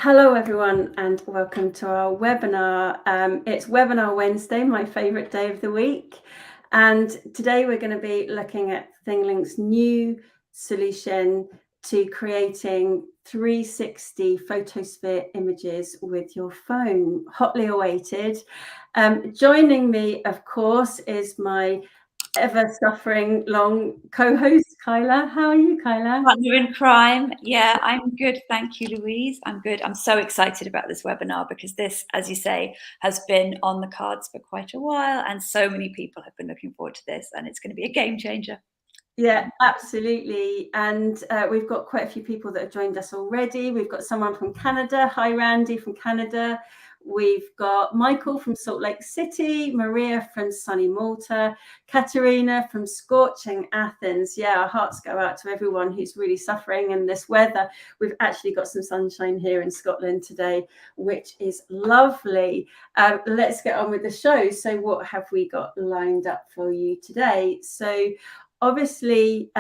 Hello everyone and welcome to our webinar. It's Webinar Wednesday, my favourite day of the week. And today we're going to be looking at ThingLink's new solution to creating 360 photosphere images with your phone, hotly awaited. Joining me, of course, is my ever-suffering long co-host, Kyla. How are you, Kyla? Partner in crime. Yeah, I'm good. Thank you, Louise. I'm good. I'm so excited about this webinar because this, as you say, has been on the cards for quite a while and so many people have been looking forward to this and it's going to be a game changer. Yeah, absolutely. And we've got quite a few people that have joined us already. We've got someone from Canada. Hi, Randy from Canada. We've got Michael from Salt Lake City, Maria from sunny Malta, Katerina from scorching Athens. Yeah, our hearts go out to everyone who's really suffering in this weather. We've actually got some sunshine here in Scotland today, which is lovely. Let's get on with the show. So what have we got lined up for you today? So obviously,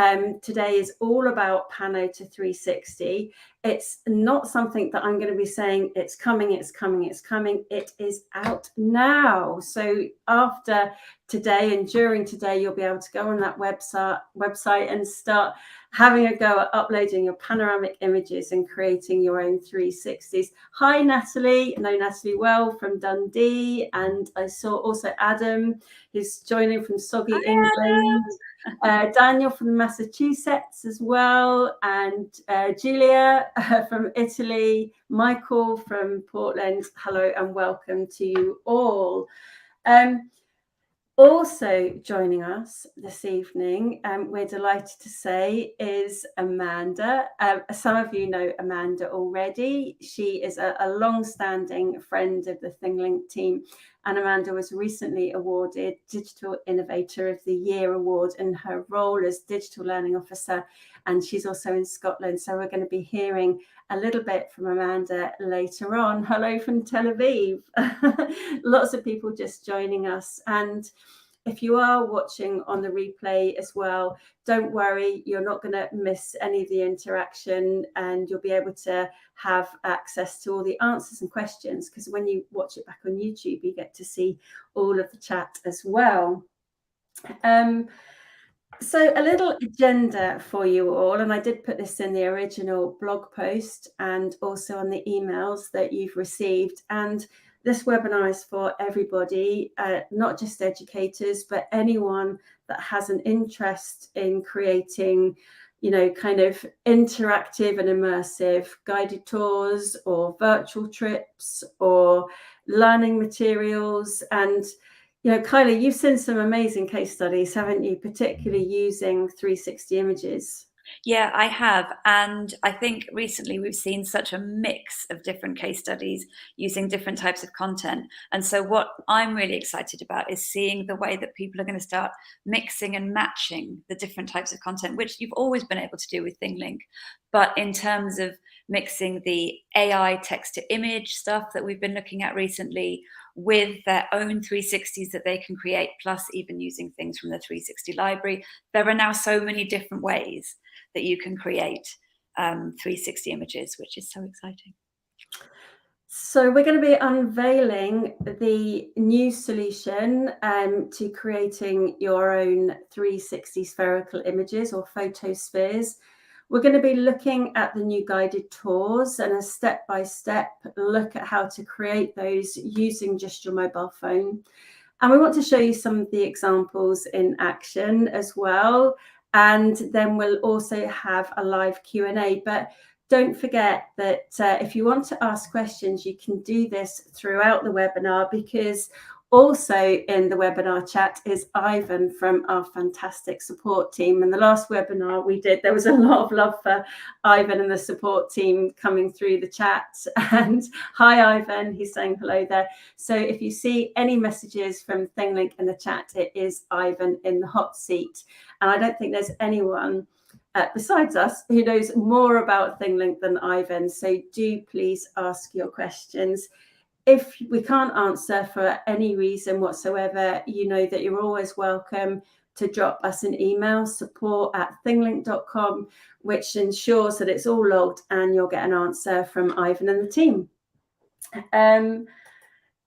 today is all about Pano to 360. It's not something that I'm going to be saying it's coming, it's coming, it's coming. It is out now. So after today and during today, you'll be able to go on that website and start having a go at uploading your panoramic images and creating your own 360s. Hi, Natalie. I know Natalie well from Dundee. And I saw also Adam, who's joining from soggy England. Daniel from Massachusetts as well, and Julia from Italy, Michael from Portland. Hello and welcome to you all. Also joining us this evening, we're delighted to say, is Amanda. Some of you know Amanda already. She is a long-standing friend of the ThingLink team, and Amanda was recently awarded Digital Innovator of the Year award in her role as Digital Learning Officer, and she's also in Scotland. So we're going to be hearing a little bit from Amanda later on. Hello from Tel Aviv. Lots of people just joining us. And if you are watching on the replay as well, don't worry, you're not going to miss any of the interaction and you'll be able to have access to all the answers and questions, because when you watch it back on YouTube, you get to see all of the chat as well. So a little agenda for you all, and I did put this in the original blog post and also on the emails that you've received. And this webinar is for everybody, not just educators, but anyone that has an interest in creating, you know, kind of interactive and immersive guided tours or virtual trips or learning materials. And you know, Kylie, you've seen some amazing case studies, haven't you, particularly using 360 images? Yeah, I have. And I think recently we've seen such a mix of different case studies using different types of content. And so what I'm really excited about is seeing the way that people are going to start mixing and matching the different types of content, which you've always been able to do with ThingLink. But in terms of mixing the AI text to image stuff that we've been looking at recently with their own 360s that they can create, plus even using things from the 360 library, there are now so many different ways that you can create 360 images, which is so exciting. So we're going to be unveiling the new solution to creating your own 360 spherical images or photospheres. We're going to be looking at the new guided tours and a step-by-step look at how to create those using just your mobile phone. And we want to show you some of the examples in action as well. And then we'll also have a live Q&A. But don't forget that if you want to ask questions, you can do this throughout the webinar, because also in the webinar chat is Ivan from our fantastic support team. And the last webinar we did, there was a lot of love for Ivan and the support team coming through the chat. And hi, Ivan, he's saying hello there. So if you see any messages from ThingLink in the chat, it is Ivan in the hot seat. And I don't think there's anyone besides us who knows more about ThingLink than Ivan. So do please ask your questions. If we can't answer for any reason whatsoever, you know that you're always welcome to drop us an email, support@thinglink.com, which ensures that it's all logged and you'll get an answer from Ivan and the team.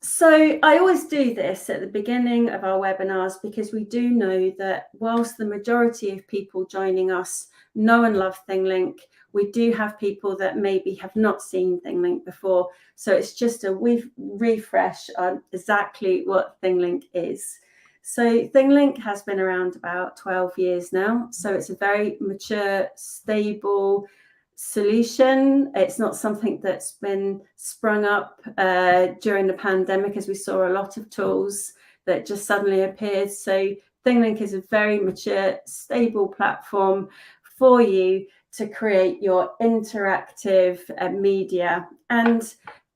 So I always do this at the beginning of our webinars because we do know that whilst the majority of people joining us know and love ThingLink, we do have people that maybe have not seen ThingLink before. So it's just a refresh on exactly what ThingLink is. So ThingLink has been around about 12 years now. So it's a very mature, stable solution. It's not something that's been sprung up during the pandemic, as we saw a lot of tools that just suddenly appeared. So ThingLink is a very mature, stable platform for you to create your interactive media. And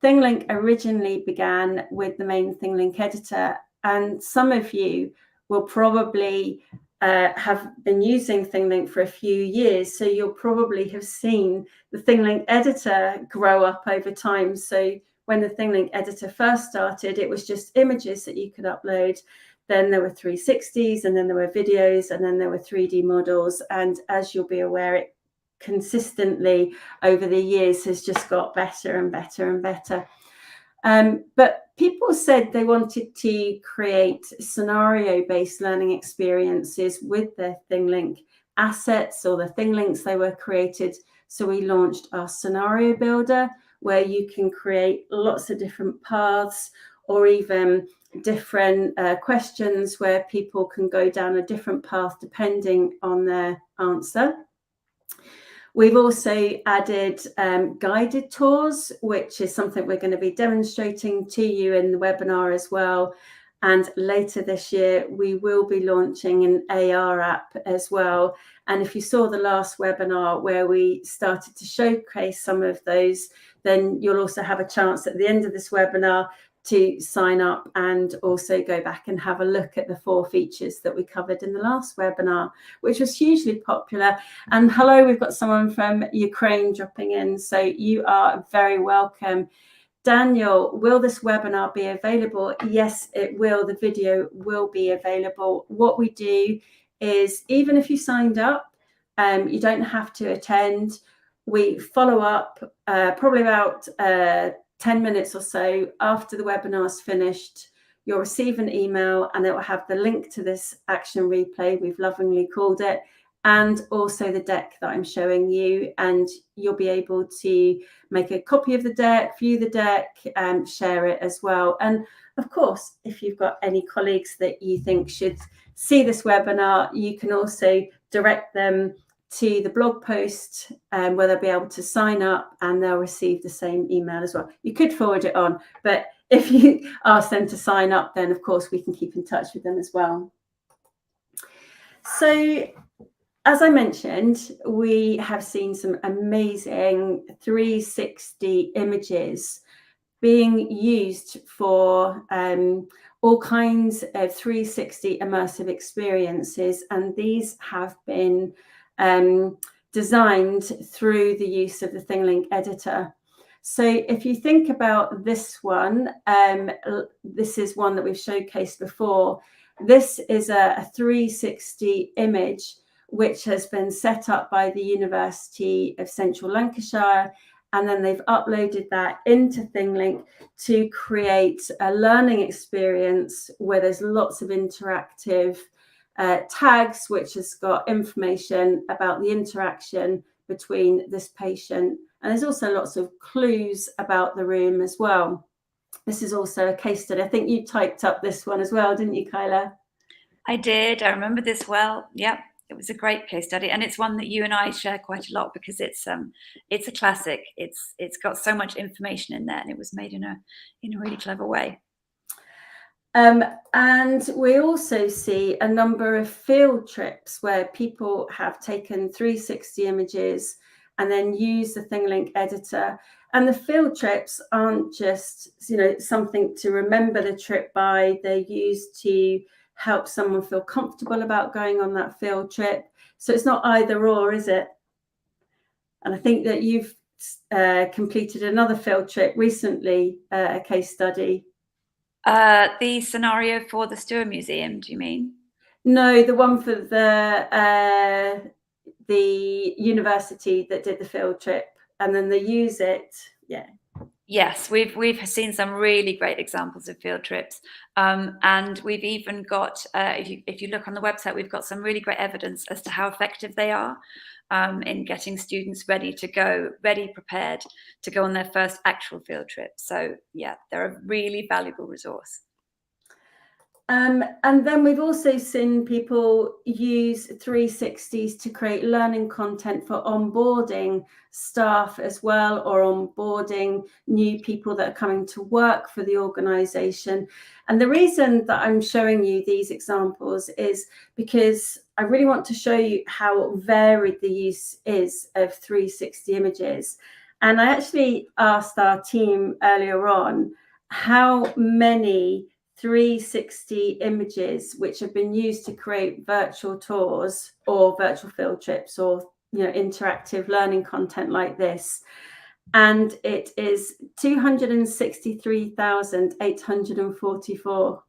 ThingLink originally began with the main ThingLink editor, and some of you will probably have been using ThingLink for a few years, so you'll probably have seen the ThingLink editor grow up over time. So when the ThingLink editor first started, it was just images that you could upload. Then there were 360s, and then there were videos, and then there were 3D models. And as you'll be aware, it consistently over the years has just got better and better and better. But people said they wanted to create scenario-based learning experiences with their ThingLink assets or the ThingLinks they were created. So we launched our scenario builder, where you can create lots of different paths or even different questions where people can go down a different path depending on their answer. We've also added guided tours, which is something we're going to be demonstrating to you in the webinar as well. And later this year, we will be launching an AR app as well. And if you saw the last webinar where we started to showcase some of those, then you'll also have a chance at the end of this webinar to sign up and also go back and have a look at the 4 features that we covered in the last webinar, which was hugely popular. And hello, we've got someone from Ukraine dropping in, so you are very welcome. Daniel, will this webinar be available? Yes, it will. The video will be available. What we do is, even if you signed up, you don't have to attend. We follow up probably about 10 minutes or so after the webinar's finished. You'll receive an email and it will have the link to this action replay, we've lovingly called it, and also the deck that I'm showing you. And you'll be able to make a copy of the deck, view the deck, and share it as well. And of course, if you've got any colleagues that you think should see this webinar, you can also direct them to the blog post where they'll be able to sign up and they'll receive the same email as well. You could forward it on, but if you ask them to sign up, then of course we can keep in touch with them as well. So as I mentioned, we have seen some amazing 360 images being used for all kinds of 360 immersive experiences, and these have been designed through the use of the ThingLink editor. So if you think about this one, this is one that we've showcased before. This is a 360 image which has been set up by the University of Central Lancashire, and then they've uploaded that into ThingLink to create a learning experience where there's lots of interactive tags, which has got information about the interaction between this patient. And there's also lots of clues about the room as well. This is also a case study. I think you typed up this one as well, didn't you, Kyla? I did. I remember this well. Yep. It was a great case study, and it's one that you and I share quite a lot because it's a classic. It's got so much information in there, and it was made in a really clever way. And we also see a number of field trips where people have taken 360 images and then use the ThingLink editor. And the field trips aren't just, something to remember the trip by. They're used to help someone feel comfortable about going on that field trip. So it's not either or, is it? And I think that you've completed another field trip recently, a case study. The scenario for the Stuart Museum, do you mean? No, the one for the university that did the field trip, and then they use it. Yeah. Yes, we've seen some really great examples of field trips, and we've even got, if you look on the website, we've got some really great evidence as to how effective they are in getting students ready, prepared to go on their first actual field trip. So yeah, they're a really valuable resource. And then we've also seen people use 360s to create learning content for onboarding staff as well, or onboarding new people that are coming to work for the organisation. And the reason that I'm showing you these examples is because I really want to show you how varied the use is of 360 images. And I actually asked our team earlier on how many 360 images which have been used to create virtual tours or virtual field trips, or interactive learning content like this, and it is 263,844,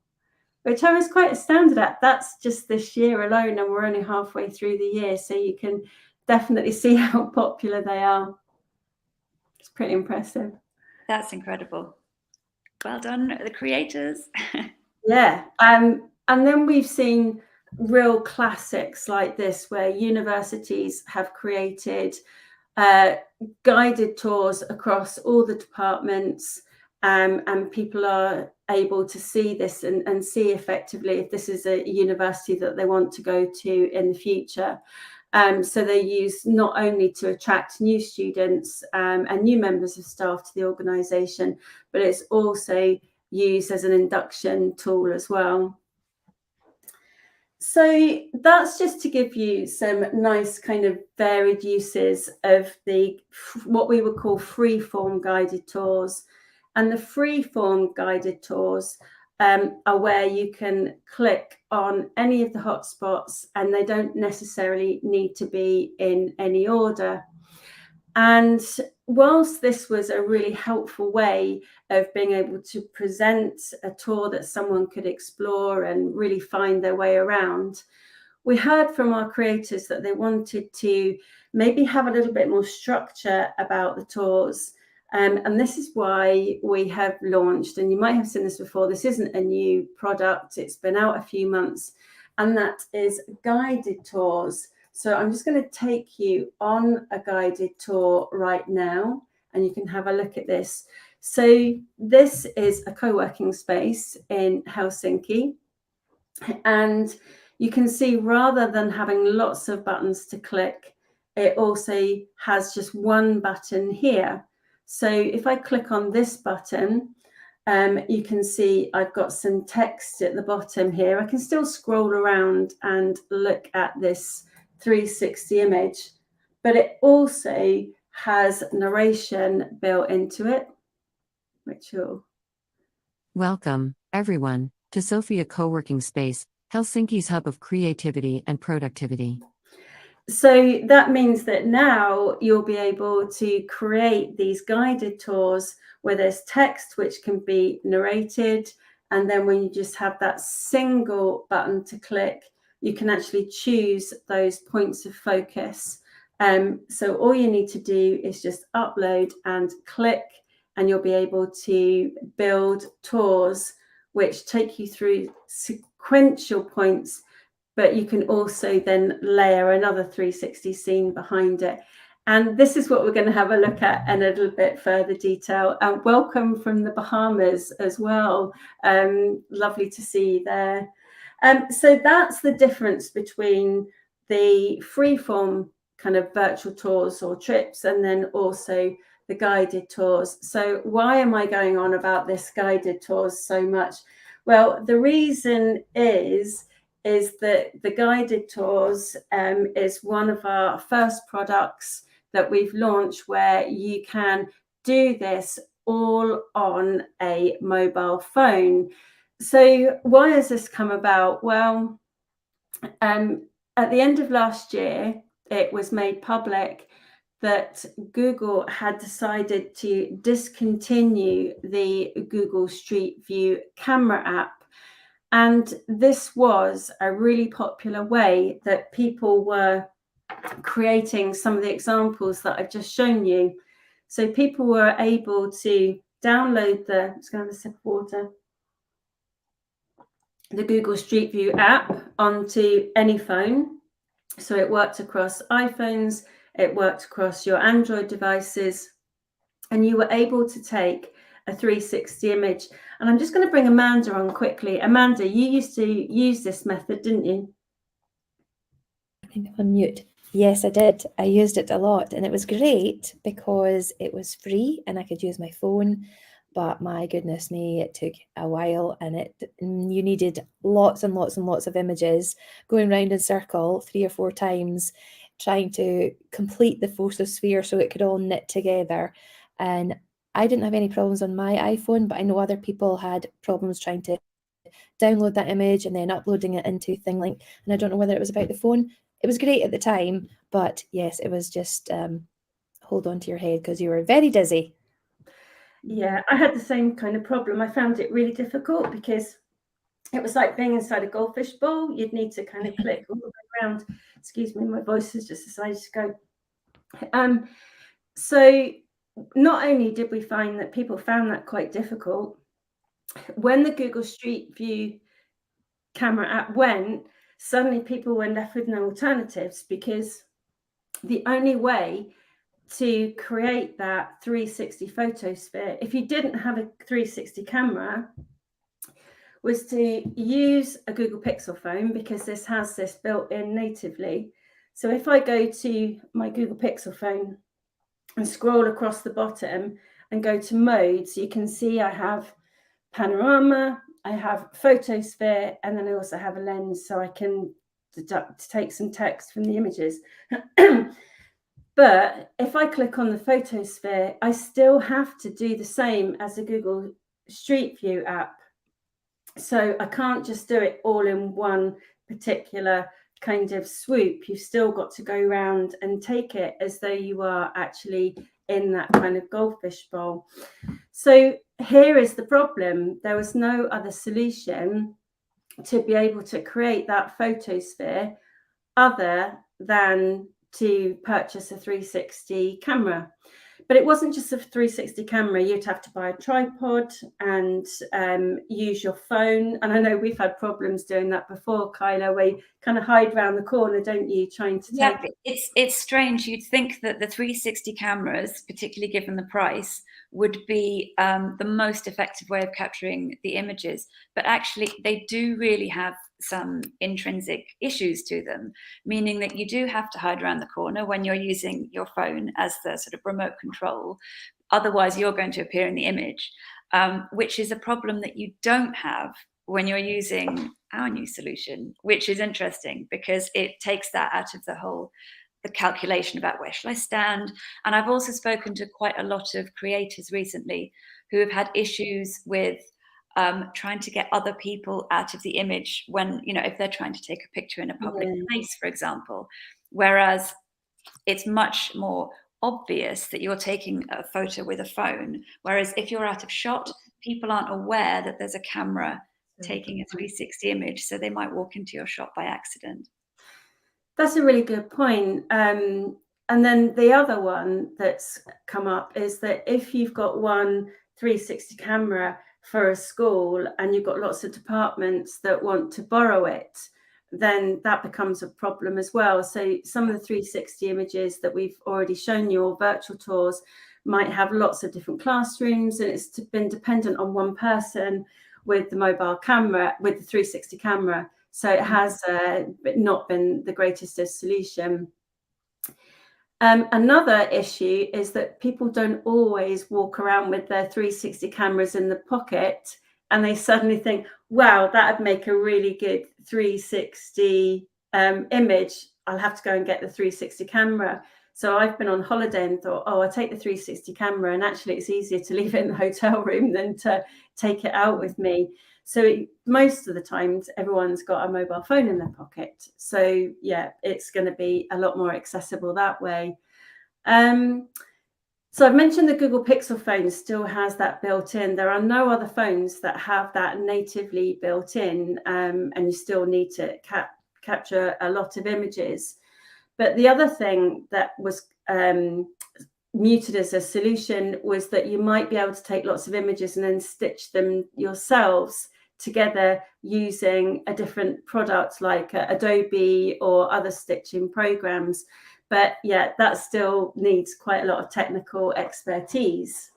which I was quite astounded at. That's just this year alone, and we're only halfway through the year, so you can definitely see how popular they are. It's pretty impressive. That's incredible. Well done, the creators. Yeah. And then we've seen real classics like this, where universities have created guided tours across all the departments, and people are able to see this and see effectively if this is a university that they want to go to in the future. So they use not only to attract new students and new members of staff to the organisation, but it's also used as an induction tool as well. So that's just to give you some nice kind of varied uses of what we would call free-form guided tours. And the free-form guided tours are where you can click on any of the hotspots, and they don't necessarily need to be in any order. And whilst this was a really helpful way of being able to present a tour that someone could explore and really find their way around, we heard from our creators that they wanted to maybe have a little bit more structure about the tours. And this is why we have launched, and you might have seen this before, this isn't a new product, it's been out a few months, and that is guided tours. So I'm just going to take you on a guided tour right now, and you can have a look at this. So this is a co-working space in Helsinki, and you can see rather than having lots of buttons to click, it also has just one button here. So if I click on this button, you can see I've got some text at the bottom here. I can still scroll around and look at this 360 image, but it also has narration built into it, which will... Welcome, everyone, to Sophia Co-working Space, Helsinki's hub of creativity and productivity. So that means that now you'll be able to create these guided tours where there's text which can be narrated, and then when you just have that single button to click, you can actually choose those points of focus. So all you need to do is just upload and click, and you'll be able to build tours which take you through sequential points, but you can also then layer another 360 scene behind it. And this is what we're going to have a look at in a little bit further detail. And welcome from the Bahamas as well. Lovely to see you there. So that's the difference between the freeform kind of virtual tours or trips, and then also the guided tours. So why am I going on about this guided tours so much? Well, the reason is that the guided tours is one of our first products that we've launched, where you can do this all on a mobile phone. So why has this come about? Well, at the end of last year, it was made public that Google had decided to discontinue the Google Street View camera app. And this was a really popular way that people were creating some of the examples that I've just shown you. So people were able to download the, just going to have a sip of water, the Google Street View app onto any phone. So it worked across iPhones, it worked across your Android devices, and you were able to take a 360 image. And I'm just going to bring Amanda on quickly. Amanda, you used to use this method, didn't you? I think I'm on mute. Yes, I did. I used it a lot, and it was great because it was free and I could use my phone. But my goodness me, it took a while, and you needed lots and lots and lots of images going round in circle 3 or 4 times, trying to complete the photosphere so it could all knit together. And I didn't have any problems on my iPhone, but I know other people had problems trying to download that image and then uploading it into ThingLink. And I don't know whether it was about the phone. It was great at the time, but yes, it was just hold on to your head because you were very dizzy. Yeah, I had the same kind of problem. I found it really difficult because it was like being inside a goldfish bowl. You'd need to kind of click all the way around. Excuse me, my voice has just decided to go. So not only did we find that people found that quite difficult, when the Google Street View camera app went, suddenly people were left with no alternatives, because the only way to create that 360 photosphere, if you didn't have a 360 camera, was to use a Google Pixel phone, because this has this built in natively. So if I go to my Google Pixel phone and scroll across the bottom and go to modes, you can see I have panorama, I have photosphere, and then I also have a lens, so I can take some text from the images. But if I click on the photosphere, I still have to do the same as the Google Street View app. So I can't just do it all in one particular kind of swoop. You've still got to go around and take it as though you are actually in that kind of goldfish bowl. So here is the problem. There was no other solution to be able to create that photosphere other than to purchase a 360 camera. But it wasn't just a 360 camera. You'd have to buy a tripod and use your phone. And I know we've had problems doing that before, Kyla, where you kind of hide around the corner, don't you, trying to take it. It's strange. You'd think that the 360 cameras, particularly given the price, would be the most effective way of capturing the images. But actually, they do really have some intrinsic issues to them, meaning that you do have to hide around the corner when you're using your phone as the sort of remote control. Otherwise, you're going to appear in the image, which is a problem that you don't have when you're using our new solution, which is interesting because it takes that out of the calculation about where shall I stand. And I've also spoken to quite a lot of creators recently who have had issues with trying to get other people out of the image when, if they're trying to take a picture in a public place, for example, whereas it's much more obvious that you're taking a photo with a phone. Whereas if you're out of shot, people aren't aware that there's a camera taking a 360 image, so they might walk into your shot by accident. That's a really good point. And then the other one that's come up is that if you've got one 360 camera for a school and you've got lots of departments that want to borrow it, then that becomes a problem as well. So some of the 360 images that we've already shown you, or virtual tours, might have lots of different classrooms, and it's been dependent on one person with the mobile camera, with the 360 camera. So it has not been the greatest of solution. Another issue is that people don't always walk around with their 360 cameras in the pocket, and they suddenly think, wow, that would make a really good 360 image. I'll have to go and get the 360 camera. So I've been on holiday and thought, oh, I'll take the 360 camera, and actually it's easier to leave it in the hotel room than to take it out with me. So most of the times, everyone's got a mobile phone in their pocket. So yeah, it's going to be a lot more accessible that way. So I've mentioned the Google Pixel phone still has that built in. There are no other phones that have that natively built in, and you still need to capture a lot of images. But the other thing that was muted as a solution was that you might be able to take lots of images and then stitch them yourselves together using a different product like Adobe or other stitching programs. But yeah, that still needs quite a lot of technical expertise.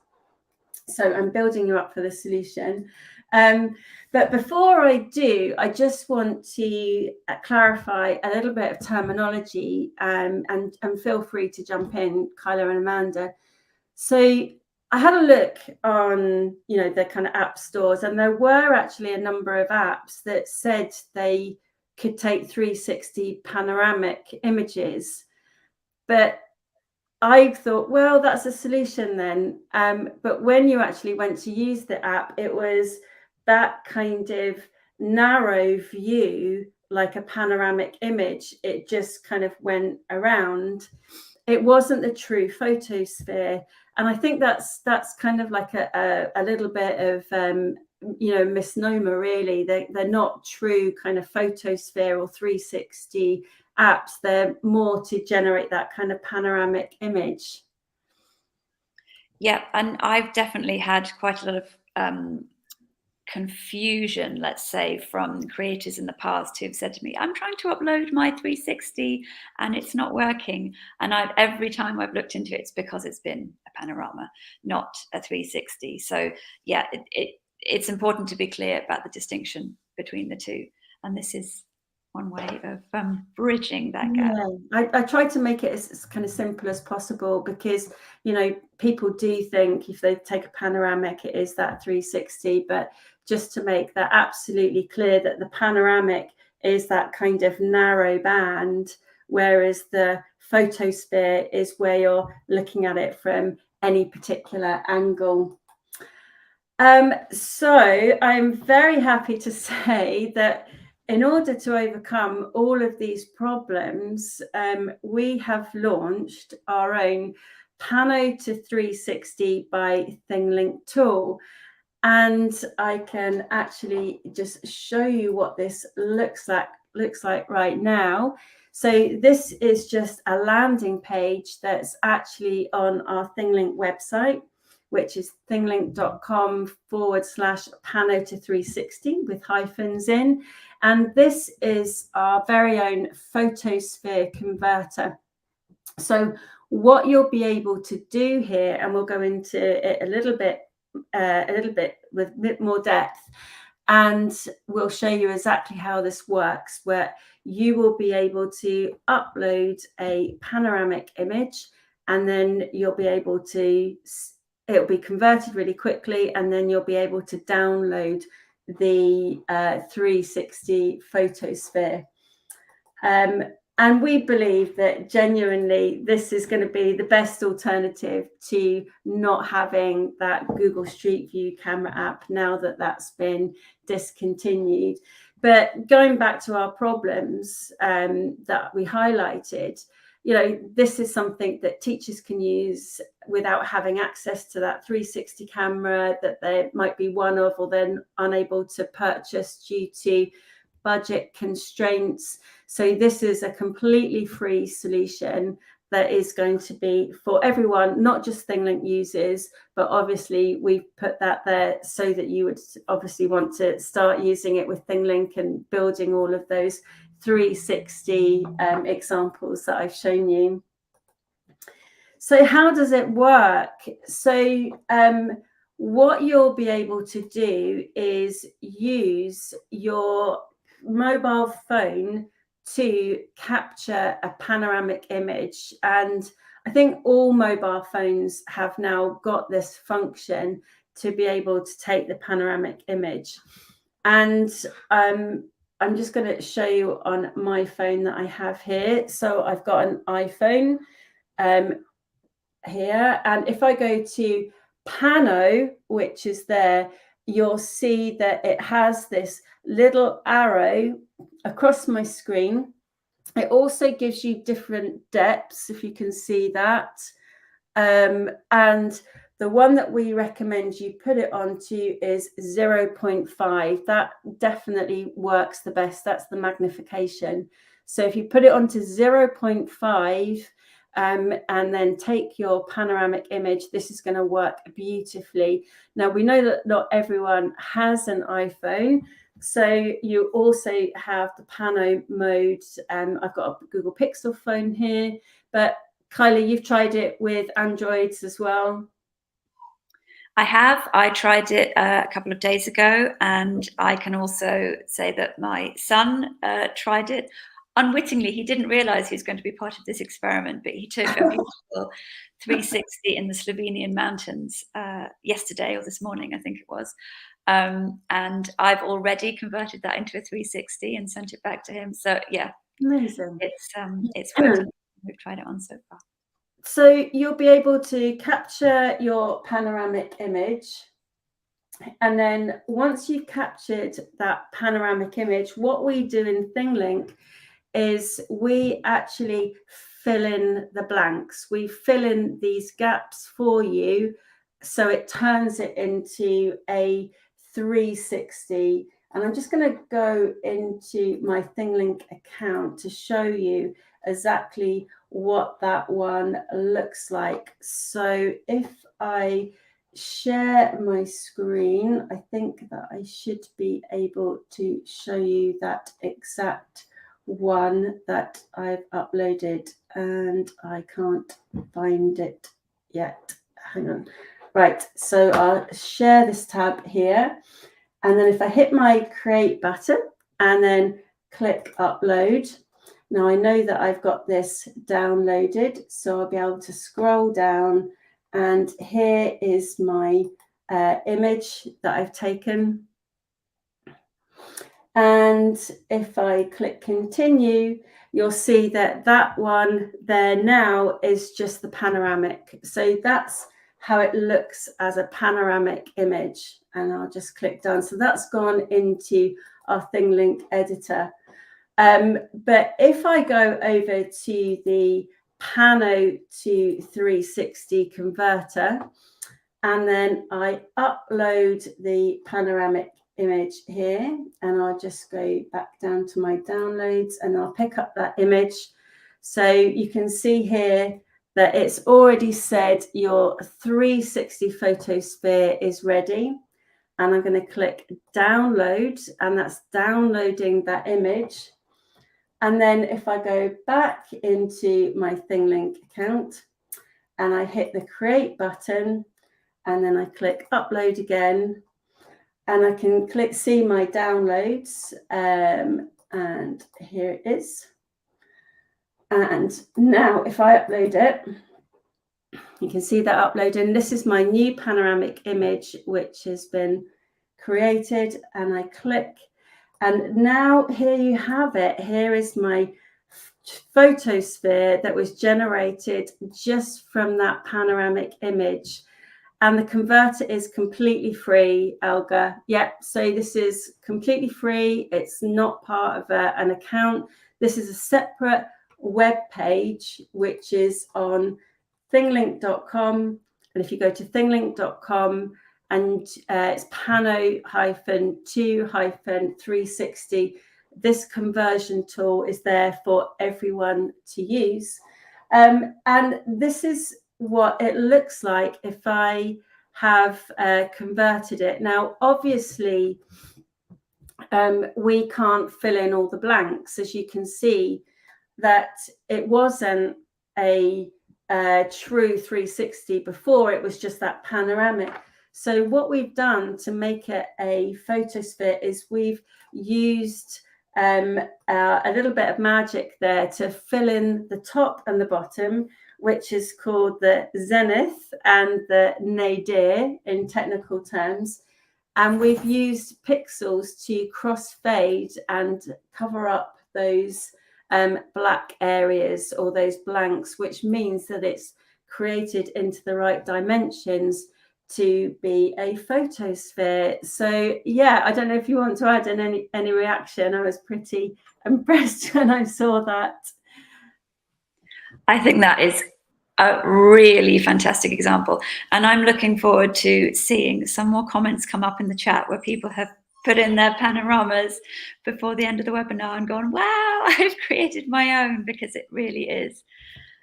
So I'm building you up for the solution. But before I do, I just want to clarify a little bit of terminology, and feel free to jump in, Kyla and Amanda. So I had a look on, the kind of app stores, and there were actually a number of apps that said they could take 360 panoramic images. But I thought, well, that's a solution then. But when you actually went to use the app, it was that kind of narrow view, like a panoramic image. It just kind of went around. It wasn't the true photosphere. And I think that's kind of like a little bit of misnomer, really. They're not true kind of photosphere or 360 apps. They're more to generate that kind of panoramic image. Yeah, and I've definitely had quite a lot of confusion, let's say, from creators in the past who've said to me, I'm trying to upload my 360 and it's not working. And every time I've looked into it, it's because it's been a panorama, not a 360. So yeah, it's important to be clear about the distinction between the two. And this is one way of bridging that gap. Yeah, I try to make it as kind of simple as possible, because people do think if they take a panoramic it is that 360, but just to make that absolutely clear that the panoramic is that kind of narrow band, whereas the photosphere is where you're looking at it from any particular angle. So I'm very happy to say that in order to overcome all of these problems, we have launched our own Pano to 360 by ThingLink tool. And I can actually just show you what this looks like right now. So this is just a landing page that's actually on our ThingLink website, which is thinglink.com/Pano to 360 with hyphens in. And this is our very own photosphere converter. So what you'll be able to do here, and we'll go into it a little bit with a bit more depth, and we'll show you exactly how this works, where you will be able to upload a panoramic image, and then you'll be able to, it'll be converted really quickly, and then you'll be able to download the 360 photosphere. And we believe that genuinely this is going to be the best alternative to not having that Google Street View camera app now that that's been discontinued. But going back to our problems that we highlighted, this is something that teachers can use without having access to that 360 camera that there might be one of, or then unable to purchase due to budget constraints. So this is a completely free solution that is going to be for everyone, not just ThingLink users, but obviously we've put that there so that you would obviously want to start using it with ThingLink and building all of those 360 examples that I've shown you. So how does it work? So what you'll be able to do is use your mobile phone to capture a panoramic image. And I think all mobile phones have now got this function to be able to take the panoramic image. And I'm just going to show you on my phone that I have here. So I've got an iPhone here, and if I go to Pano, which is there, you'll see that it has this little arrow across my screen. It also gives you different depths, if you can see that. And the one that we recommend you put it onto is 0.5. That definitely works the best. That's the magnification. So if you put it onto 0.5 and then take your panoramic image, this is going to work beautifully. Now, we know that not everyone has an iPhone. So you also have the Pano mode. I've got a Google Pixel phone here, but Kylie, you've tried it with Androids as well. I have. I tried it a couple of days ago, and I can also say that my son tried it. Unwittingly, he didn't realize he was going to be part of this experiment, but he took a beautiful 360 in the Slovenian mountains yesterday or this morning, I think it was. And I've already converted that into a 360 and sent it back to him. So yeah, amazing. It's worked. We've tried it on so far. So you'll be able to capture your panoramic image, and then once you've captured that panoramic image, what we do in ThingLink is we actually fill in the blanks. We fill in these gaps for you, so it turns it into a 360. And I'm just going to go into my ThingLink account to show you exactly what that one looks like. So if I share my screen, I think that I should be able to show you that exact one that I've uploaded, and I can't find it yet. Hang on. Right, so I'll share this tab here, and then if I hit my create button and then click upload, now I know that I've got this downloaded, so I'll be able to scroll down, and here is my image that I've taken. And if I click continue, you'll see that that one there now is just the panoramic. So that's how it looks as a panoramic image. And I'll just click done. So that's gone into our ThingLink editor. But if I go over to the Pano to 360 converter, and then I upload the panoramic image here, and I'll just go back down to my downloads and I'll pick up that image. So you can see here that it's already said your 360 photosphere is ready, and I'm going to click download, and that's downloading that image. And then if I go back into my ThingLink account and I hit the create button, and then I click upload again, and I can click see my downloads, and here it is. And now if I upload it, you can see that uploading. This is my new panoramic image, which has been created, and I click, and now here you have it. Here is my photosphere that was generated just from that panoramic image. And the converter is completely free, Elga. Yep, so this is completely free. It's not part of an account. This is a separate web page, which is on thinglink.com. And if you go to thinglink.com, and it's Pano-2-360, this conversion tool is there for everyone to use. And this is what it looks like if I have converted it. Now, obviously, we can't fill in all the blanks. As you can see, that it wasn't a true 360 before, it was just that panoramic. So what we've done to make it a photosphere is we've used a little bit of magic there to fill in the top and the bottom, which is called the zenith and the nadir in technical terms. And we've used pixels to crossfade and cover up those black areas or those blanks, which means that it's created into the right dimensions to be a photosphere. So yeah, I don't know if you want to add in any reaction. I was pretty impressed when I saw that. I think that is a really fantastic example. And I'm looking forward to seeing some more comments come up in the chat where people have put in their panoramas before the end of the webinar and gone, wow, I've created my own, because it really is.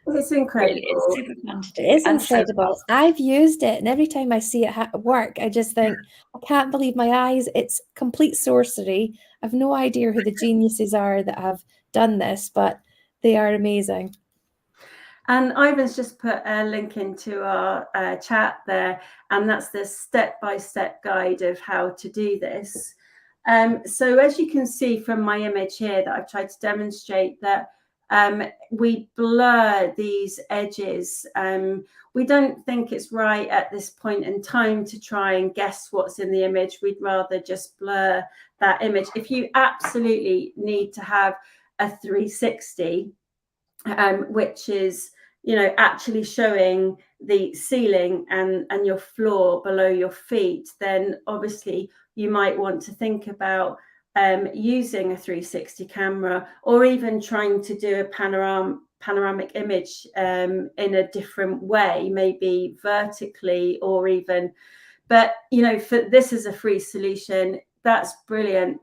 It's incredible. Really, it's super fun to do. It is and incredible. So I've used it, and every time I see it work, I just think, I can't believe my eyes. It's complete sorcery. I've no idea who the geniuses are that have done this, but they are amazing. And Ivan's just put a link into our chat there, and that's the step-by-step guide of how to do this. So as you can see from my image here that I've tried to demonstrate, that we blur these edges. We don't think it's right at this point in time to try and guess what's in the image. We'd rather just blur that image. If you absolutely need to have a 360, which is, you know, actually showing the ceiling and your floor below your feet, then obviously you might want to think about using a 360 camera, or even trying to do a panoramic image in a different way, maybe vertically, or even, but you know, for this is a free solution. That's brilliant.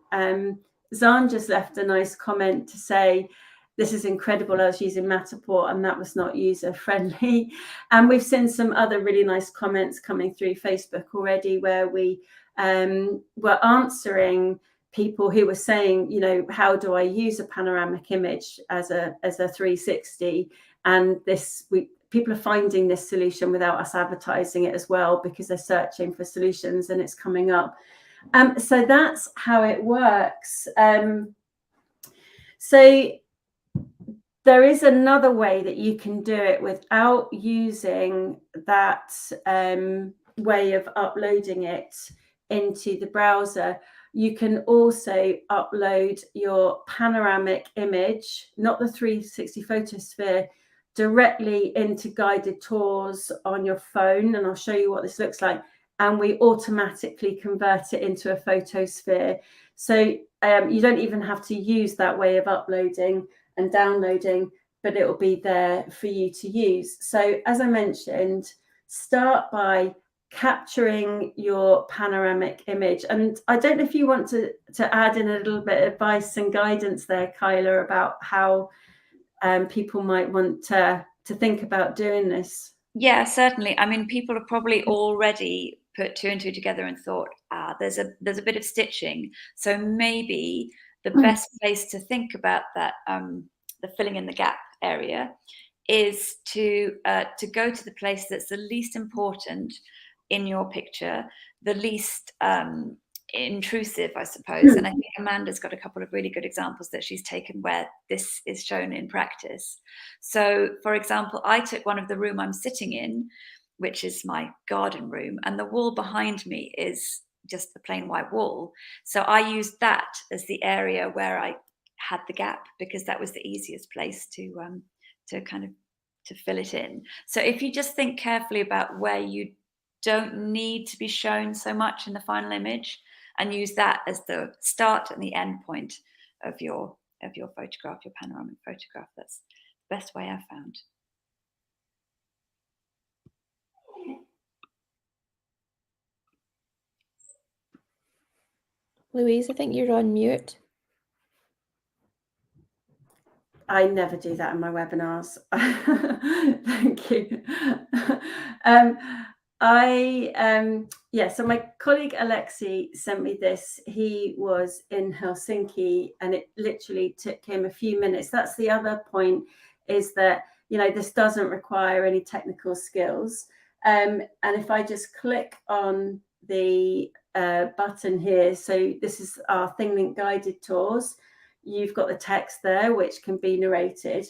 Zan just left a nice comment to say, this is incredible. I was using Matterport and that was not user friendly. And we've seen some other really nice comments coming through Facebook already, where we were answering people who were saying, you know, how do I use a panoramic image as a 360? And people are finding this solution without us advertising it as well, because they're searching for solutions and it's coming up. So that's how it works. So there is another way that you can do it without using that way of uploading it into the browser. You can also upload your panoramic image, not the 360 photosphere, directly into guided tours on your phone. And I'll show you what this looks like. And we automatically convert it into a photosphere. So you don't even have to use that way of uploading and downloading, but it will be there for you to use. So as I mentioned, start by capturing your panoramic image. And I don't know if you want to add in a little bit of advice and guidance there, Kyla, about how people might want to think about doing this. Yeah, certainly. I mean, people have probably already put two and two together and thought, there's a bit of stitching. So maybe the best place to think about that, the filling in the gap area, is to go to the place that's the least important in your picture, the least intrusive, I suppose. And I think Amanda's got a couple of really good examples that she's taken where this is shown in practice. So, for example, I took one of the room I'm sitting in, which is my garden room, and the wall behind me is just the plain white wall. So I used that as the area where I had the gap, because that was the easiest place to fill it in. So if you just think carefully about where you don't need to be shown so much in the final image, and use that as the start and the end point of your photograph, your panoramic photograph, that's the best way I've found. Louise, I think you're on mute. I never do that in my webinars. Thank you. So my colleague Alexi sent me this. He was in Helsinki and it literally took him a few minutes. That's the other point, is that, you know, this doesn't require any technical skills. And if I just click on the button here, so this is our ThingLink Guided Tours. You've got the text there, which can be narrated.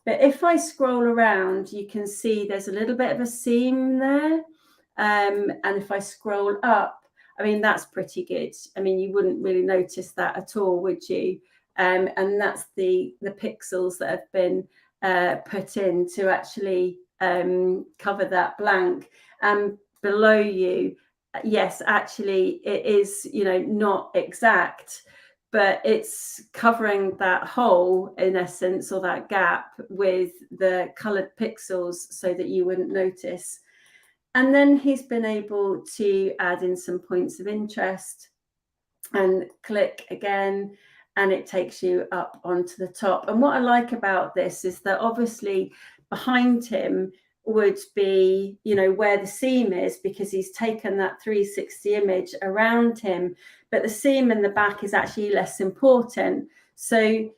But if I scroll around, you can see there's a little bit of a seam there. And if I scroll up, I mean, that's pretty good. I mean, you wouldn't really notice that at all, would you? And that's the pixels that have been put in to actually cover that blank. And below you, yes, actually, it is, you know, not exact. but it's covering that hole in essence, or that gap, with the colored pixels so that you wouldn't notice. And then he's been able to add in some points of interest and click again, and it takes you up onto the top. And what I like about this is that obviously behind him would be, you know, where the seam is, because he's taken that 360 image around him, but the seam in the back is actually less important. So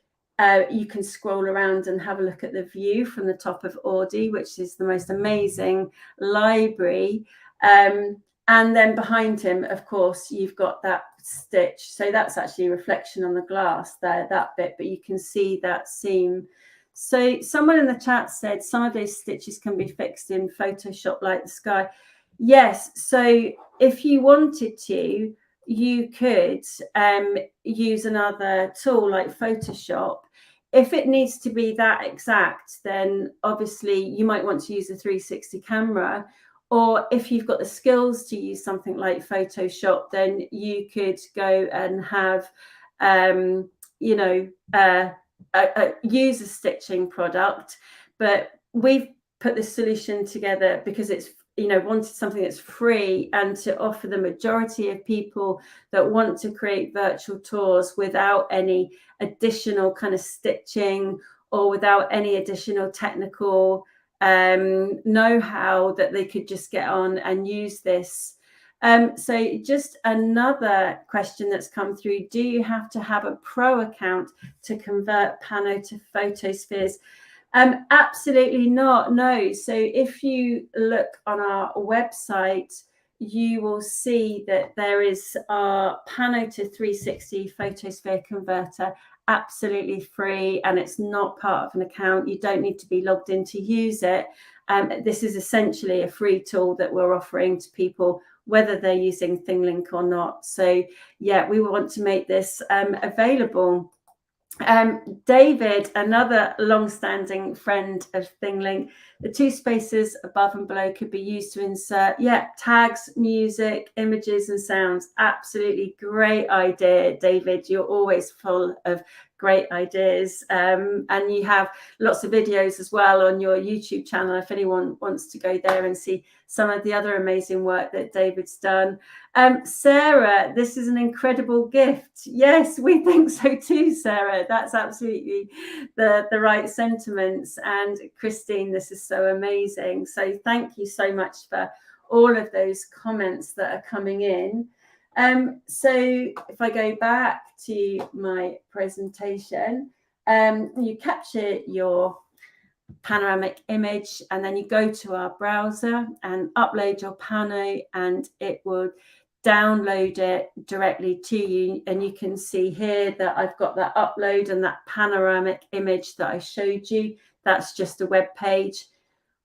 you can scroll around and have a look at the view from the top of Audi, which is the most amazing library. And then behind him, of course, you've got that stitch. So that's actually a reflection on the glass there, that bit, but you can see that seam. So someone in the chat said some of those stitches can be fixed in Photoshop like the sky. Yes, so if you wanted to, you could use another tool like Photoshop. If it needs to be that exact, then obviously you might want to use a 360 camera. Or if you've got the skills to use something like Photoshop, then you could go and have, you know, use a stitching product. But we've put this solution together because it's, you know, wanted something that's free and to offer the majority of people that want to create virtual tours without any additional kind of stitching or without any additional technical know-how, that they could just get on and use this. So just another question that's come through: do you have to have a pro account to convert Pano to Photospheres? Absolutely not, no. So if you look on our website, you will see that there is our Pano to 360 Photosphere converter, absolutely free, and it's not part of an account. You don't need to be logged in to use it. This is essentially a free tool that we're offering to people, whether they're using ThingLink or not. So yeah, we want to make this available. David, another long-standing friend of ThingLink, the two spaces above and below could be used to insert tags, music, images and sounds. Absolutely great idea, David. You're always full of great ideas, and you have lots of videos as well on your YouTube channel if anyone wants to go there and see some of the other amazing work that David's done. Sarah, this is an incredible gift. Yes, we think so too, Sarah. That's absolutely the right sentiments. And Christine, this is so amazing. So thank you so much for all of those comments that are coming in. So if I go back to my presentation, you capture your panoramic image and then you go to our browser and upload your Pano, and it will download it directly to you. And you can see here that I've got that upload and that panoramic image that I showed you. That's just a web page.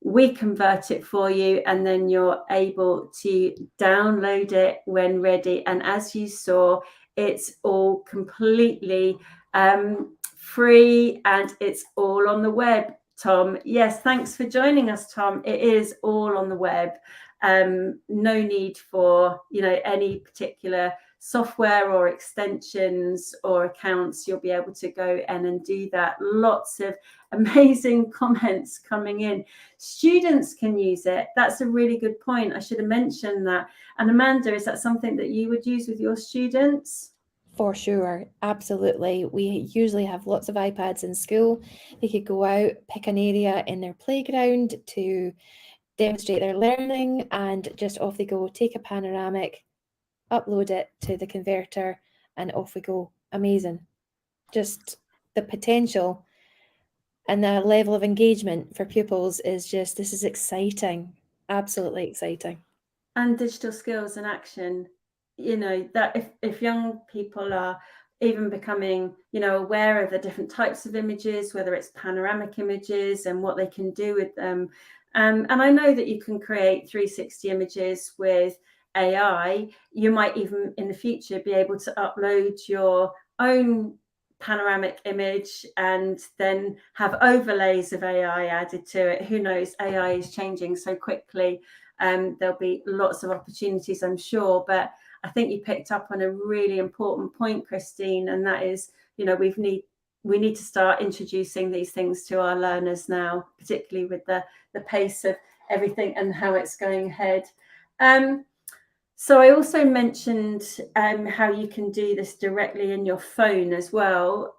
We convert it for you, and then you're able to download it when ready. And as you saw, it's all completely free, and it's all on the web. Tom, yes, thanks for joining us, Tom. It is all on the web. No need for, you know, any particular software or extensions or accounts. You'll be able to go in and do that. Lots of amazing comments coming in. Students can use it. That's a really good point. I should have mentioned that. And Amanda, is that something that you would use with your students? For sure, absolutely. We usually have lots of iPads in school. They could go out, pick an area in their playground to demonstrate their learning, and just off they go, take a panoramic, upload it to the converter, and off we go. Amazing. Just the potential and the level of engagement for pupils is just, this is exciting. Absolutely exciting. And digital skills in action. You know, that if young people are even becoming, you know, aware of the different types of images, whether it's panoramic images and what they can do with them. And I know that you can create 360 images with AI. You might even in the future be able to upload your own panoramic image and then have overlays of AI added to it. Who knows? AI is changing so quickly. There'll be lots of opportunities, I'm sure, but I think you picked up on a really important point, Christine, and that is, you know, we need to start introducing these things to our learners now, particularly with the pace of everything and how it's going ahead. So I also mentioned how you can do this directly in your phone as well.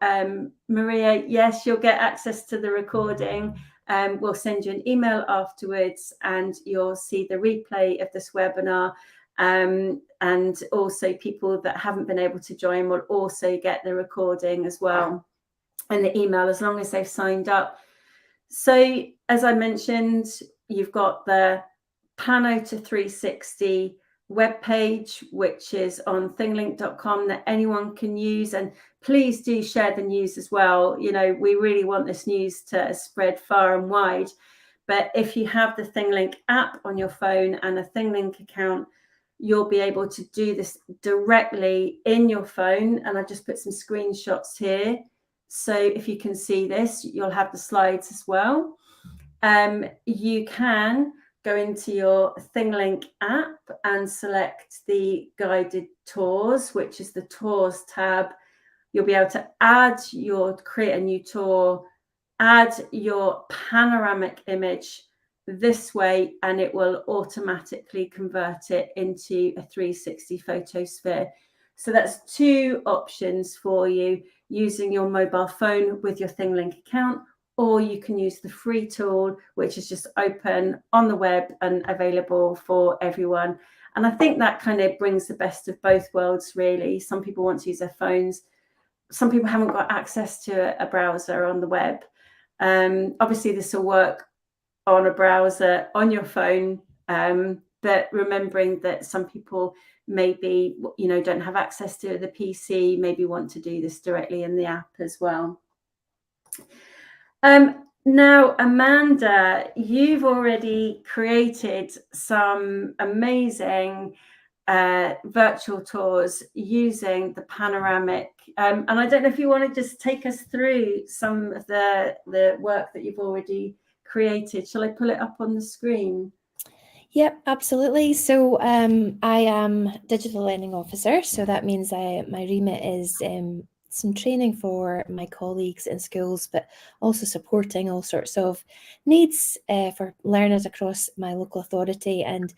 Maria, yes, you'll get access to the recording. We'll send you an email afterwards and you'll see the replay of this webinar. And also people that haven't been able to join will also get the recording as well and the email, as long as they've signed up. So as I mentioned, you've got the Pano to 360 webpage, which is on thinglink.com, that anyone can use. And please do share the news as well. You know, we really want this news to spread far and wide. But if you have the ThingLink app on your phone and a ThingLink account, you'll be able to do this directly in your phone. And I've just put some screenshots here. So if you can see this, you'll have the slides as well. You can go into your ThingLink app and select the guided tours, which is the tours tab. You'll be able to create a new tour, add your panoramic image this way, and it will automatically convert it into a 360 photosphere. So that's two options for you, using your mobile phone with your ThingLink account, or you can use the free tool, which is just open on the web and available for everyone. And I think that kind of brings the best of both worlds, really. Some people want to use their phones. Some people haven't got access to a browser on the web. Obviously, this will work on a browser on your phone, but remembering that some people maybe, you know, don't have access to the PC, maybe want to do this directly in the app as well. Now, Amanda, you've already created some amazing virtual tours using the panoramic. And I don't know if you want to just take us through some of the work that you've already created. Shall I pull it up on the screen? Yep, absolutely. So I am digital learning officer. So that means my remit is some training for my colleagues in schools, but also supporting all sorts of needs for learners across my local authority. And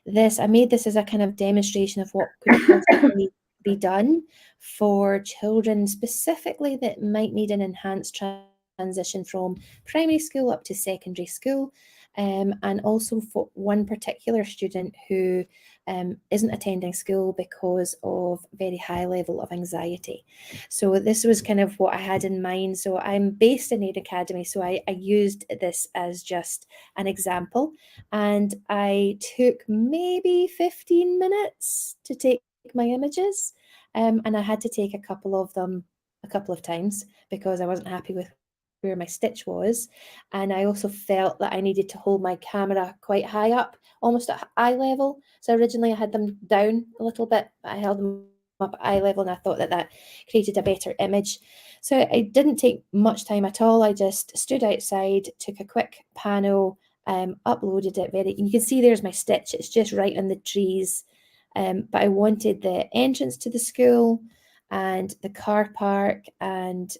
I made this as a kind of demonstration of what could possibly be done for children specifically that might need an enhanced transition from primary school up to secondary school. And also for one particular student who isn't attending school because of very high level of anxiety. So this was kind of what I had in mind. So I'm based in Aid Academy, so I used this as just an example, and I took maybe 15 minutes to take my images, and I had to take a couple of them a couple of times because I wasn't happy with where my stitch was, and I also felt that I needed to hold my camera quite high up, almost at eye level. So originally I had them down a little bit, but I held them up at eye level, and I thought that created a better image. So it didn't take much time at all. I just stood outside, took a quick pano, uploaded it and you can see there's my stitch. It's just right on the trees, but I wanted the entrance to the school and the car park and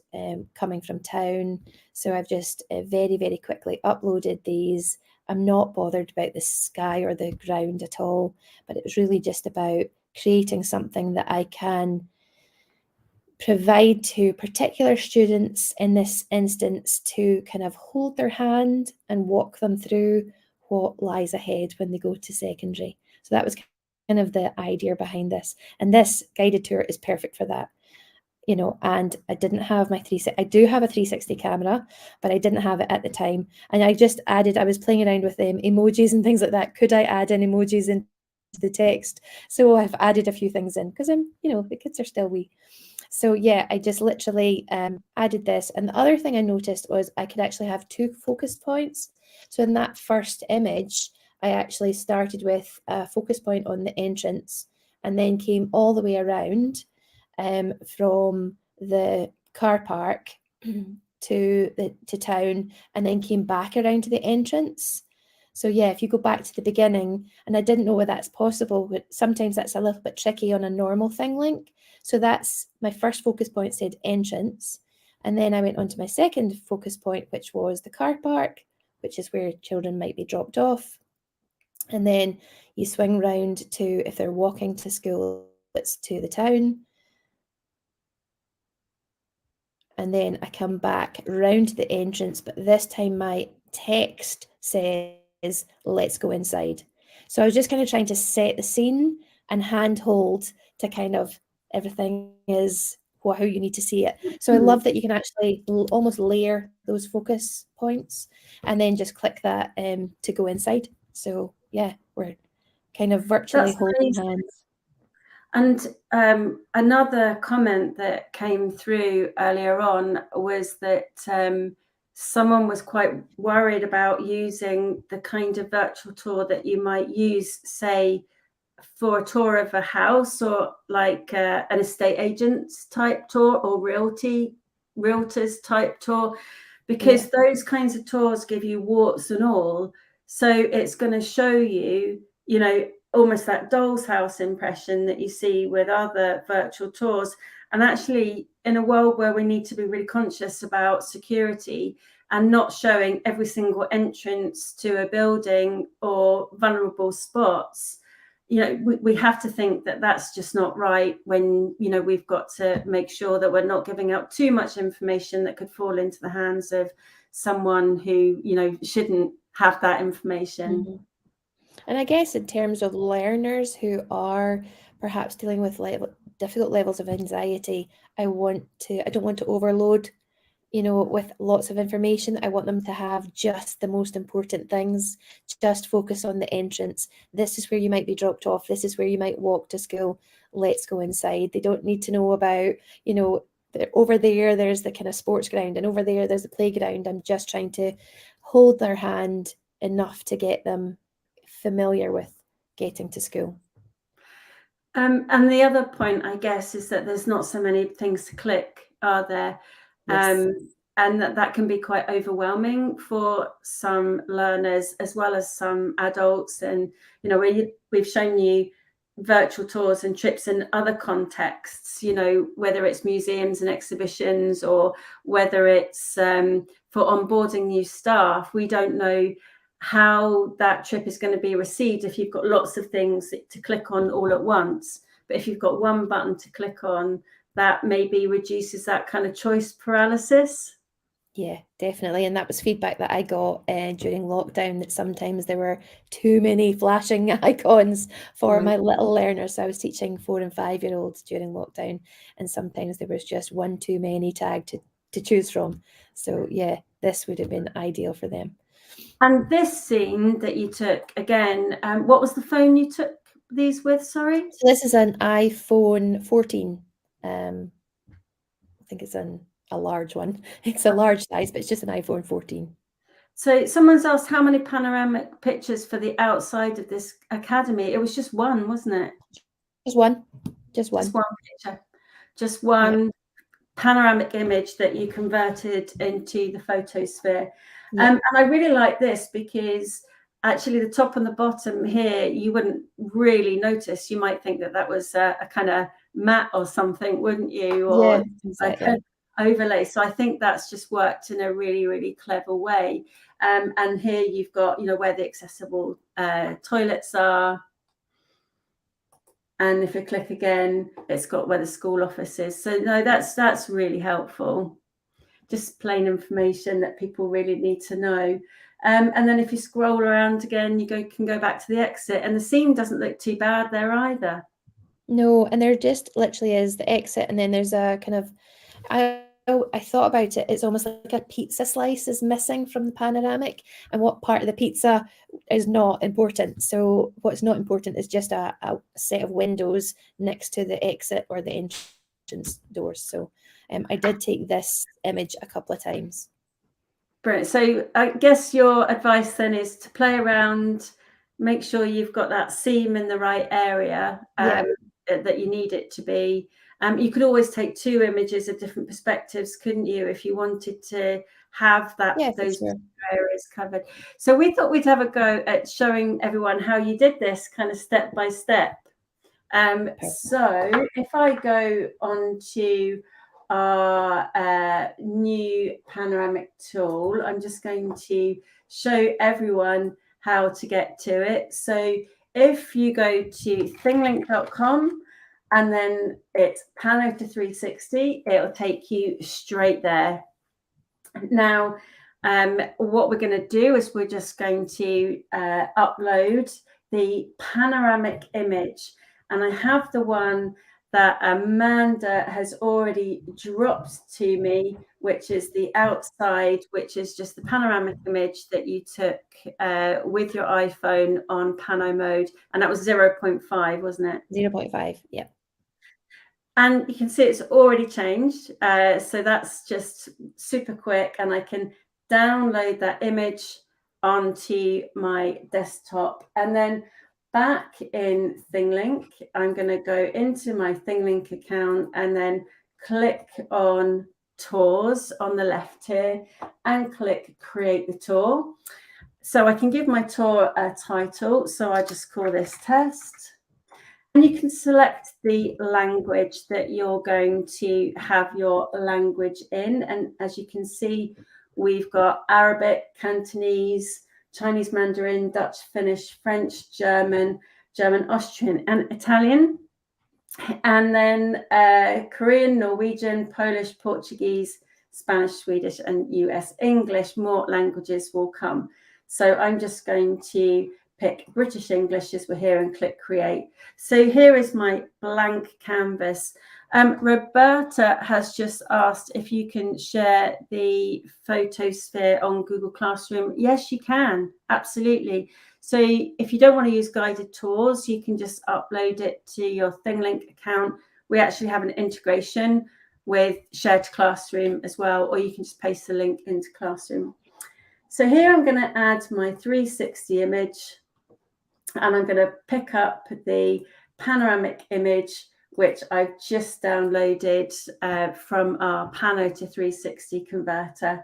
coming from town. So I've just very, very quickly uploaded these. I'm not bothered about the sky or the ground at all, but it was really just about creating something that I can provide to particular students in this instance to kind of hold their hand and walk them through what lies ahead when they go to secondary. So that was kind of the idea behind this. And this guided tour is perfect for that. You know, and I didn't have I do have a 360 camera, but I didn't have it at the time. And I just added, I was playing around with emojis and things like that. Could I add any emojis into the text? So I've added a few things in because the kids are still wee. So yeah, I just literally added this. And the other thing I noticed was I could actually have two focus points. So in that first image, I actually started with a focus point on the entrance and then came all the way around from the car park to town, and then came back around to the entrance. So yeah, if you go back to the beginning, and I didn't know whether that's possible, but sometimes that's a little bit tricky on a normal ThingLink. So that's my first focus point said entrance. And then I went on to my second focus point, which was the car park, which is where children might be dropped off. And then you swing round to, if they're walking to school, it's to the town. And then I come back round to the entrance, but this time my text says, let's go inside. So I was just kind of trying to set the scene and handhold to kind of everything is how you need to see it. So I love that you can actually almost layer those focus points and then just click that to go inside. So yeah, we're kind of virtually holding hands. And another comment that came through earlier on was that someone was quite worried about using the kind of virtual tour that you might use, say, for a tour of a house, or like an estate agent's type tour, or realtors type tour, because those kinds of tours give you warts and all. So it's going to show you, you know, almost that doll's house impression that you see with other virtual tours. And actually, in a world where we need to be really conscious about security and not showing every single entrance to a building or vulnerable spots, you know, we have to think that that's just not right, when, you know, we've got to make sure that we're not giving out too much information that could fall into the hands of someone who, you know, shouldn't have that information. Mm-hmm. And I guess in terms of learners who are perhaps dealing with difficult levels of anxiety, I don't want to overload, you know, with lots of information. I want them to have just the most important things, just focus on the entrance. This is where you might be dropped off. This is where you might walk to school. Let's go inside. They don't need to know about, you know, over there, there's the kind of sports ground, and over there, there's the playground. I'm just trying to hold their hand enough to get them familiar with getting to school. And the other point, I guess, is that there's not so many things to click, are there? Yes. And that can be quite overwhelming for some learners as well as some adults. And, you know, we've shown you virtual tours and trips in other contexts, you know, whether it's museums and exhibitions, or whether it's for onboarding new staff. We don't know how that trip is going to be received if you've got lots of things to click on all at once. But if you've got one button to click on, that maybe reduces that kind of choice paralysis. Yeah, definitely. And that was feedback that I got during lockdown, that sometimes there were too many flashing icons for my little learners. So I was teaching 4- and 5-year-olds during lockdown, and sometimes there was just one too many tag to choose from. So yeah, this would have been ideal for them. And this scene that you took, again, what was the phone you took these with? Sorry. So this is an iPhone 14. I think it's a large one. It's a large size, but it's just an iPhone 14. So someone's asked how many panoramic pictures for the outside of this academy. It was just one, wasn't it? Just one. Just one picture. Just one panoramic image that you converted into the photosphere. And I really like this because actually the top and the bottom here, you wouldn't really notice. You might think that was a kind of mat or something, wouldn't you? Or like an overlay. So I think that's just worked in a really, really clever way. And here you've got, you know, where the accessible toilets are. And if you click again, it's got where the school office is. So no, that's really helpful. Just plain information that people really need to know. And then if you scroll around again, you can go back to the exit, and the scene doesn't look too bad there either. No, and there just literally is the exit, and then there's a kind of, I thought about it, it's almost like a pizza slice is missing from the panoramic, and what part of the pizza is not important. So what's not important is just a set of windows next to the exit or the entrance doors. So I did take this image a couple of times. Brilliant. So I guess your advice then is to play around, make sure you've got that seam in the right area that you need it to be. You could always take 2 images of different perspectives, couldn't you, if you wanted to have that Yeah, for those sure. areas covered. So we thought we'd have a go at showing everyone how you did this kind of step by step. So if I go on to our new panoramic tool, I'm just going to show everyone how to get to it. So if you go to thinglink.com and then it's Pano to 360, it'll take you straight there. Now, what we're going to do is we're just going to upload the panoramic image. And I have the one that Amanda has already dropped to me, which is the outside, which is just the panoramic image that you took with your iPhone on Pano mode. And that was 0.5, wasn't it? 0.5, yeah. And you can see it's already changed. So that's just super quick. And I can download that image onto my desktop. And then back in ThingLink, I'm going to go into my ThingLink account and then click on Tours on the left here and click Create the Tour. So I can give my tour a title. So I just call this Test. And you can select the language that you're going to have your language in. And as you can see, we've got Arabic, Cantonese, Chinese Mandarin, Dutch, Finnish, French, German, Austrian, and Italian. And then Korean, Norwegian, Polish, Portuguese, Spanish, Swedish, and US English. More languages will come. So I'm just going to pick British English as we're here and click create. So here is my blank canvas. Roberta has just asked if you can share the photosphere on Google Classroom. Yes, you can, absolutely. So if you don't want to use guided tours, you can just upload it to your ThingLink account. We actually have an integration with shared classroom as well, or you can just paste the link into Classroom. So here I'm going to add my 360 image. And I'm going to pick up the panoramic image, which I've just downloaded from our Pano to 360 converter.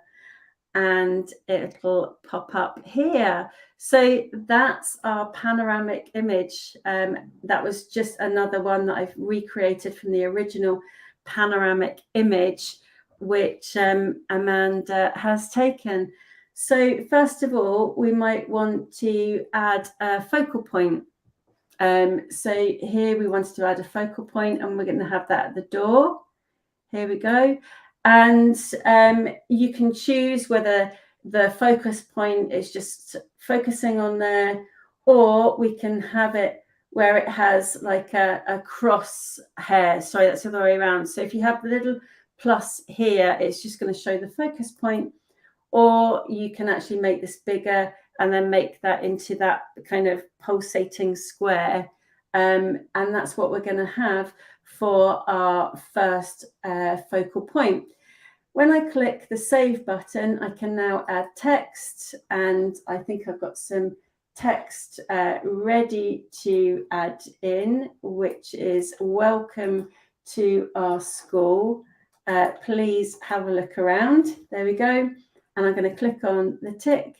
And it'll pop up here. So that's our panoramic image. That was just another one that I've recreated from the original panoramic image, which Amanda has taken. So first of all, we might want to add a focal point. So here we wanted to add a focal point, and we're going to have that at the door. Here we go. And you can choose whether the focus point is just focusing on there, or we can have it where it has like a cross hair. Sorry, that's the other way around. So if you have the little plus here, it's just going to show the focus point. Or you can actually make this bigger and then make that into that kind of pulsating square. And that's what we're going to have for our first focal point. When I click the save button, I can now add text. And I think I've got some text ready to add in, which is welcome to our school. Please have a look around. There we go. And I'm going to click on the tick,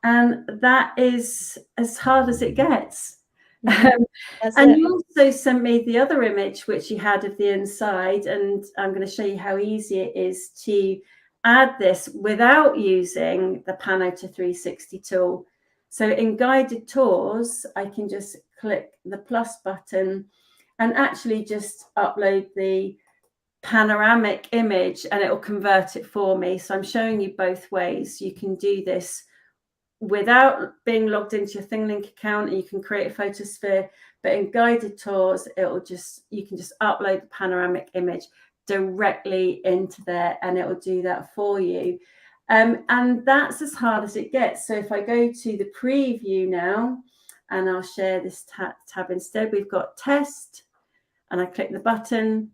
and that is as hard as it gets. And you also sent me the other image which you had of the inside, and I'm going to show you how easy it is to add this without using the Pano to 360 tool. So in guided tours, I can just click the plus button and actually just upload the panoramic image, and it will convert it for me. So I'm showing you both ways. You can do this without being logged into your ThingLink account, and you can create a photosphere. But in guided tours, you can just upload the panoramic image directly into there, and it will do that for you. And that's as hard as it gets. So if I go to the preview now, and I'll share this tab instead, we've got test, and I click the button.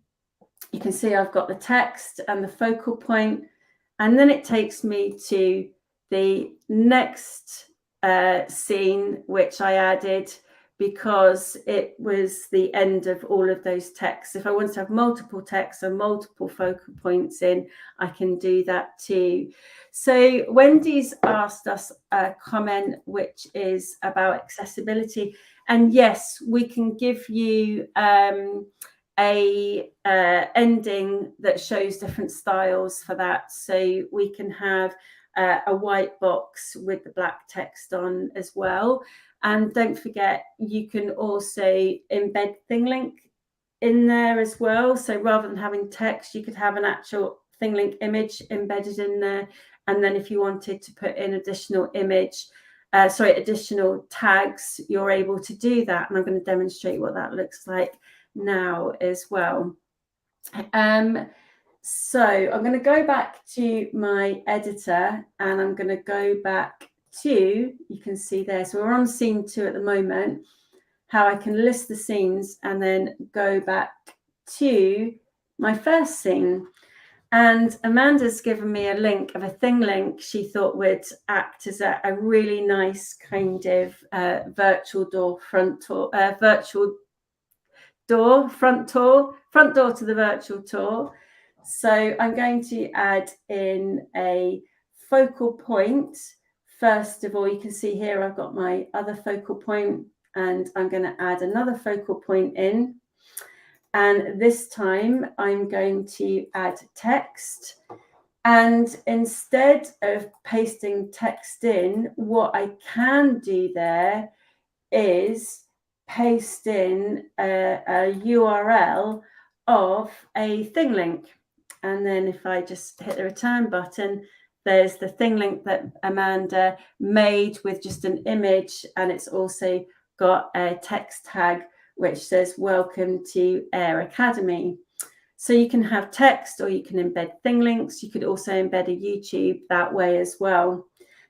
You can see I've got the text and the focal point, and then it takes me to the next scene, which I added, because it was the end of all of those texts. If I want to have multiple texts and multiple focal points in, I can do that too. So Wendy's asked us a comment which is about accessibility. And yes, we can give you a ending that shows different styles for that. So we can have a white box with the black text on as well. And don't forget, you can also embed ThingLink in there as well. So rather than having text, you could have an actual ThingLink image embedded in there. And then if you wanted to put in additional additional tags, you're able to do that. And I'm going to demonstrate what that looks like now as well. So I'm going to go back to my editor, and I'm going to go back to, you can see there, so we're on scene 2 at the moment, how I can list the scenes and then go back to my first scene. And Amanda's given me a link of a ThingLink she thought would act as a really nice kind of virtual door front tour to the virtual tour. So I'm going to add in a focal point. First of all, you can see here I've got my other focal point, and I'm going to add another focal point in. And this time I'm going to add text. And instead of pasting text in, what I can do there is paste in a URL of a ThingLink. And then if I just hit the return button, there's the ThingLink that Amanda made with just an image, and it's also got a text tag which says welcome to Air Academy. So you can have text, or you can embed ThingLinks. You could also embed a YouTube that way as well.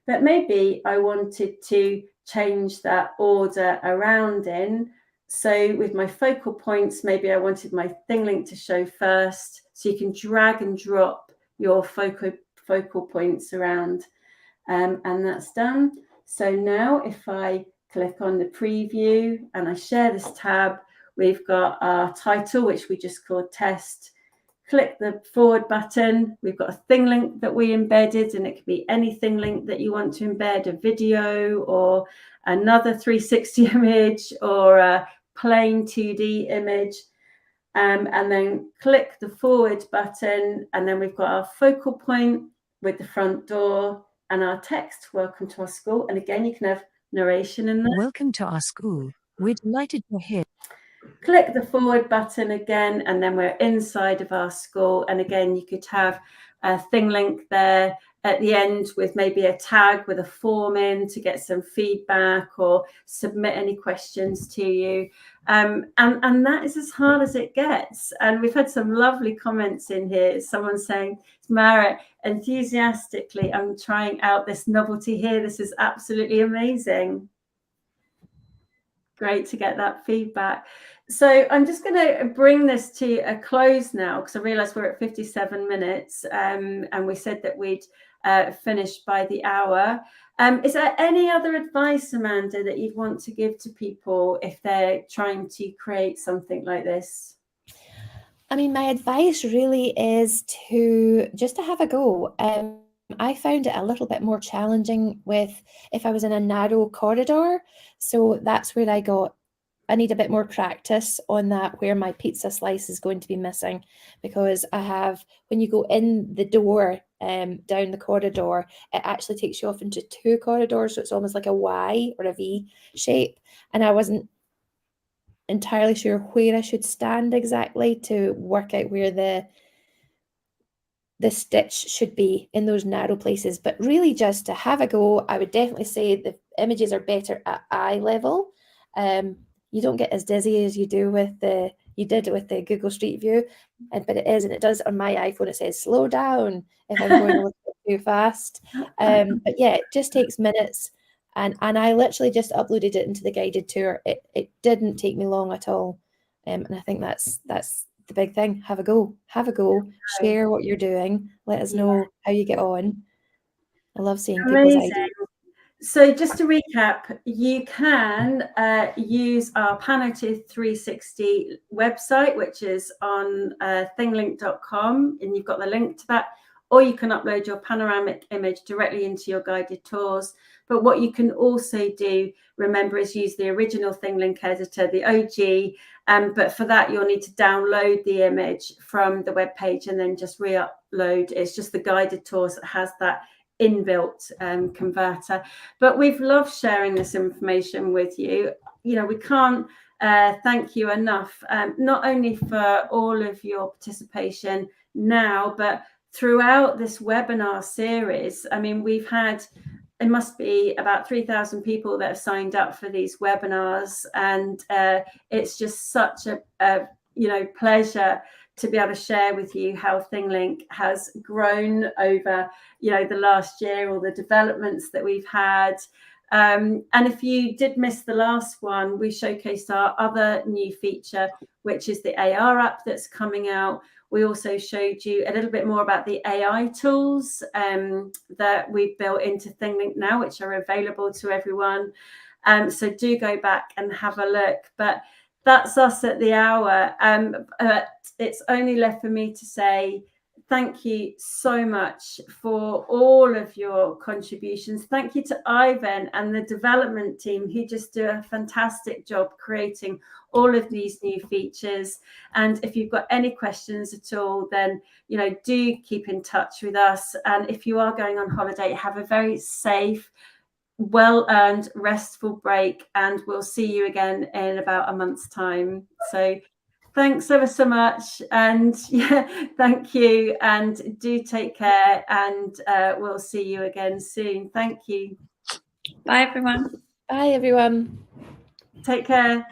But maybe I wanted to change that order around in. So with my focal points, maybe I wanted my ThingLink to show first. So you can drag and drop your focal points around, and that's done. So now if I click on the preview and I share this tab, we've got our title, which we just called test. Click the forward button. We've got a ThingLink that we embedded, and it could be any ThingLink that you want to embed, a video or another 360 image or a plain 2D image. And then click the forward button, and then we've got our focal point with the front door and our text, welcome to our school. And again, you can have narration in there. Welcome to our school. We're delighted you're here. Click the forward button again, and then we're inside of our school. And again, you could have a ThingLink there at the end with maybe a tag with a form in to get some feedback or submit any questions to you. And that is as hard as it gets. And we've had some lovely comments in here. Someone saying, Mara, enthusiastically, I'm trying out this novelty here. This is absolutely amazing. Great to get that feedback. So I'm just going to bring this to a close now, because I realize we're at 57 minutes and we said that we'd finish by the hour. Is there any other advice, Amanda, that you'd want to give to people if they're trying to create something like this? I mean, my advice really is to have a go. I found it a little bit more challenging if I was in a narrow corridor. So that's where I need a bit more practice on that, where my pizza slice is going to be missing, because when you go in the door down the corridor, it actually takes you off into 2 corridors. So it's almost like a Y or a V shape. And I wasn't entirely sure where I should stand exactly to work out where the stitch should be in those narrow places. But really, just to have a go, I would definitely say the images are better at eye level. You don't get as dizzy as you did with the Google Street View, but it does on my iPhone. It says slow down if I'm going a little bit too fast. But yeah, it just takes minutes, and I literally just uploaded it into the guided tour. It didn't take me long at all, and I think that's the big thing. Have a go, share what you're doing, let us know how you get on. I love seeing people's ideas. So just to recap, you can use our Pano 360 website, which is on thinglink.com, and you've got the link to that, or you can upload your panoramic image directly into your guided tours. But what you can also do, remember, is use the original ThingLink editor, the OG, but for that you'll need to download the image from the web page and then just re-upload. It's just the guided tours that has that inbuilt converter. But we've loved sharing this information with you. You know, we can't thank you enough, not only for all of your participation now, but throughout this webinar series. I mean, we've had, it must be about 3,000 people that have signed up for these webinars, and it's just such a pleasure to be able to share with you how ThingLink has grown over, the last year, or the developments that we've had. And if you did miss the last one, we showcased our other new feature, which is the AR app that's coming out. We also showed you a little bit more about the AI tools that we've built into ThingLink now, which are available to everyone. So do go back and have a look. But that's us at the hour. It's only left for me to say thank you so much for all of your contributions. Thank you to Ivan and the development team, who just do a fantastic job creating all of these new features. And if you've got any questions at all, then do keep in touch with us. And if you are going on holiday, have a very safe, well-earned, restful break, and we'll see you again in about a month's time. So thanks ever so much, and thank you, and do take care, and we'll see you again soon. Thank you. Bye, everyone. Bye, everyone. Take care.